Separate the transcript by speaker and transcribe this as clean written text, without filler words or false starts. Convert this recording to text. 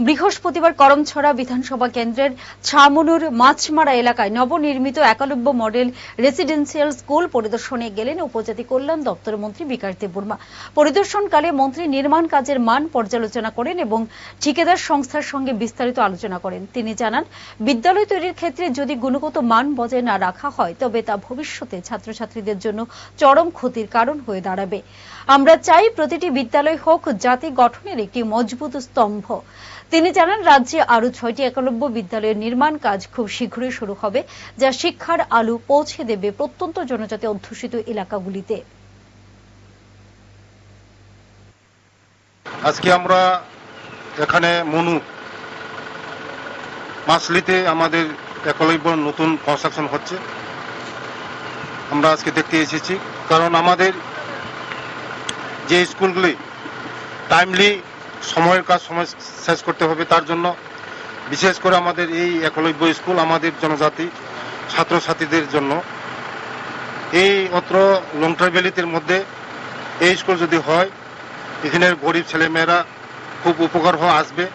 Speaker 1: বৃহস্পতিবার করমছড়া বিধানসভা কেন্দ্রের ছামনুর মাছমারা এলাকায় নবনির্মিত একলব্য মডেল রেসিডেন্সিয়াল স্কুল পরিদর্শনে গেলেন উপজাতি কল্যাণ দপ্তরের মন্ত্রী বিকাশ দেববর্মা। পরিদর্শনকালে মন্ত্রী নির্মাণ কাজের মান পর্যালোচনা করেন এবং ঠিকাদার সংস্থার সঙ্গে বিস্তারিত আলোচনা করেন। তিনি জানান, বিদ্যালয় তৈরির ক্ষেত্রে যদি গুণগত মান বজায় না রাখা হয় তবে তা ভবিষ্যতে ছাত্রছাত্রীদের জন্য চরম ক্ষতির কারণ হয়ে দাঁড়াবে। আমরা চাই প্রতিটি বিদ্যালয় হোক জাতি গঠনের একটি মজবুত স্তম্ভ। তিনি জানান, রাজ্যে আরো 6টি একলব্য বিদ্যালয়ের নির্মাণ কাজ খুব শীঘ্রই শুরু হবে, যা শিক্ষার আলো পৌঁছে দেবে প্রত্যন্ত জনজাতি অধ্যুষিত এলাকাগুলিতে।
Speaker 2: আজকে আমরা এখানে মনু মাসলিতে আমাদের একলব্য নতুন কনস্ট্রাকশন হচ্ছে, আমরা আজকে দেখতে এসেছি। কারণ আমাদের যে স্কুলগুলি টাইমলি সময়ের কাজ সময় শেষ করতে হবে, তার জন্য বিশেষ করে আমাদের এই একলব্য স্কুল আমাদের জনজাতি ছাত্রছাত্রীদের জন্য এই অত্র লংটার ভ্যালির মধ্যে এই স্কুল যদি হয়, এখানের গরিব ছেলেমেয়েরা খুব উপকার আসবে।